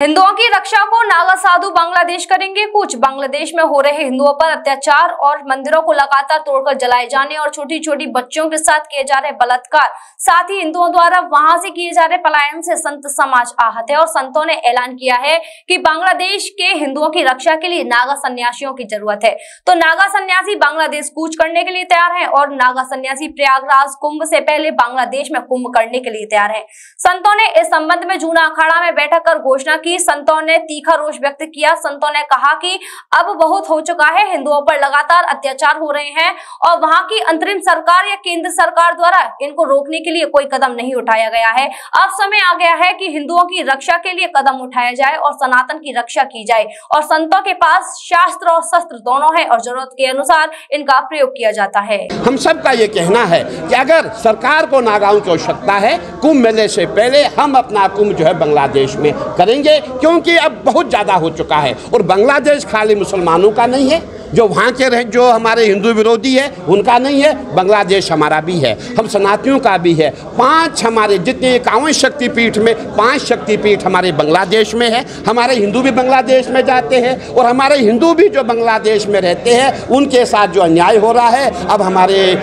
हिंदुओं की रक्षा को नागा साधु बांग्लादेश करेंगे कूच। बांग्लादेश में हो रहे हिंदुओं पर अत्याचार और मंदिरों को लगातार तोड़कर जलाए जाने और छोटी छोटी बच्चियों के साथ किए जा रहे बलात्कार, साथ ही हिंदुओं द्वारा वहां से किए जा रहे पलायन से संत समाज आहत है और संतों ने ऐलान किया है कि बांग्लादेश के हिंदुओं की रक्षा के लिए नागा सन्यासियों की जरूरत है। तो नागा सन्यासी बांग्लादेश कूच करने के लिए तैयार है और नागा सन्यासी प्रयागराज कुंभ से पहले बांग्लादेश में कुंभ करने के लिए तैयार है। संतों ने इस संबंध में जूना अखाड़ा में बैठक कर घोषणा की। संतों ने तीखा रोष व्यक्त किया। संतों ने कहा कि अब बहुत हो चुका है, हिंदुओं पर लगातार अत्याचार हो रहे हैं और वहां की अंतरिम सरकार या केंद्र सरकार द्वारा इनको रोकने के लिए कोई कदम नहीं उठाया गया है। अब समय आ गया है कि हिंदुओं की रक्षा के लिए कदम उठाया जाए और सनातन की रक्षा की जाए और संतों के पास शास्त्र और शस्त्र दोनों है और जरूरत के अनुसार इनका प्रयोग किया जाता है। हम सबका ये कहना है कि अगर सरकार को नागाओं की आवश्यकता है, कुंभ मेले से पहले हम अपना कुंभ जो है बांग्लादेश में करेंगे, क्योंकि अब बहुत ज़्यादा हो चुका है। और बांग्लादेश खाली मुसलमानों का नहीं है, जो वहाँ के रहे जो हमारे हिंदू विरोधी है उनका नहीं है, बांग्लादेश हमारा भी है, हम सनातनियों का भी है। 5 हमारे जितने 51 शक्तिपीठ में 5 शक्तिपीठ हमारे बांग्लादेश में है। हमारे हिंदू भी बांग्लादेश में जाते हैं और हमारे हिंदू भी जो बांग्लादेश में रहते हैं उनके साथ जो अन्याय हो रहा है अब हमारे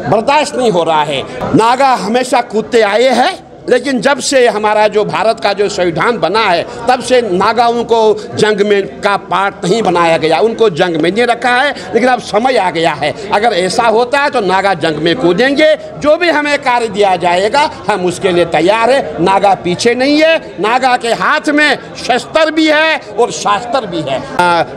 बर्दाश्त नहीं हो रहा है। नागा हमेशा कूदते आए हैं, लेकिन जब से हमारा जो भारत का जो संविधान बना है तब से नागाओं को जंग में का पार्ट नहीं बनाया गया, उनको जंग में नहीं रखा है। लेकिन अब समय आ गया है, अगर ऐसा होता है तो नागा जंग में कूदेंगे। जो भी हमें कार्य दिया जाएगा हम उसके लिए तैयार है। नागा पीछे नहीं है, नागा के हाथ में शस्त्र भी है और शास्त्र भी है।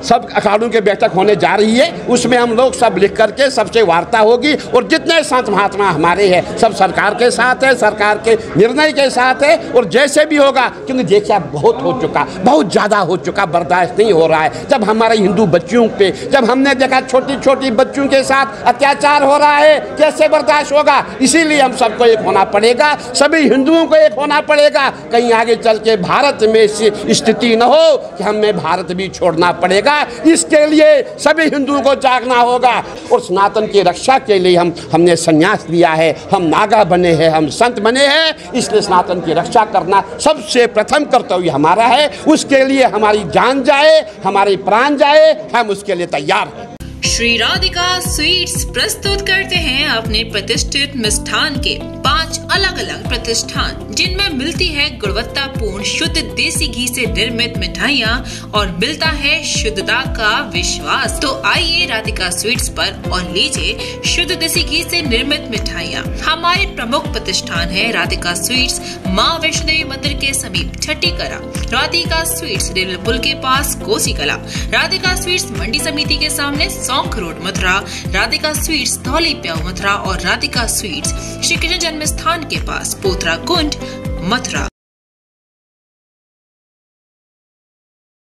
सब अखाड़ों की बैठक होने जा रही है, उसमें हम लोग सब लिख करके सबसे वार्ता होगी और जितने संत महात्मा हमारे हैं सब सरकार के साथ है, सरकार के निर्णय के साथ है। और जैसे भी होगा, क्योंकि देखिए बहुत हो चुका, बहुत ज़्यादा हो चुका, बर्दाश्त नहीं हो रहा है। जब हमारे हिंदू बच्चियों पे जब हमने देखा छोटी छोटी बच्चियों के साथ अत्याचार हो रहा है, कैसे बर्दाश्त होगा। इसीलिए हम सबको एक होना पड़ेगा, सभी हिंदुओं को एक होना पड़ेगा। कहीं आगे चल के भारत में स्थिति न हो कि हमें भारत भी छोड़ना पड़ेगा। इसके लिए सभी हिंदुओं को जागना होगा और सनातन की रक्षा के लिए हमने संन्यास लिया है, हम नागा बने हैं, हम संत बने हैं। इसलिए सनातन की रक्षा करना सबसे प्रथम कर्तव्य हमारा है। उसके लिए हमारी जान जाए, हमारी प्राण जाए, हम उसके लिए तैयार हैं। श्री राधिका स्वीट्स प्रस्तुत करते हैं अपने प्रतिष्ठित मिष्ठान के 5 अलग अलग प्रतिष्ठान, जिनमें मिलती है गुणवत्तापूर्ण शुद्ध देसी घी से निर्मित मिठाइयाँ और मिलता है शुद्धता का विश्वास। तो आइए राधिका स्वीट्स पर और लीजिए शुद्ध देसी घी से निर्मित मिठाइयाँ। हमारे प्रमुख प्रतिष्ठान है राधिका स्वीट्स, माँ वैष्णो देवी मंदिर के समीप छठी कला, राधिका स्वीट्स रेलवे पुल के पास कोसी कला, राधिका स्वीट्स मंडी समिति के सामने सौंख रोड मथुरा, राधिका स्वीट्स धौली प्याऊ मथुरा और राधिका स्वीट्स श्री कृष्ण जन्म स्थान के पास पोथरा कुंड मथुरा।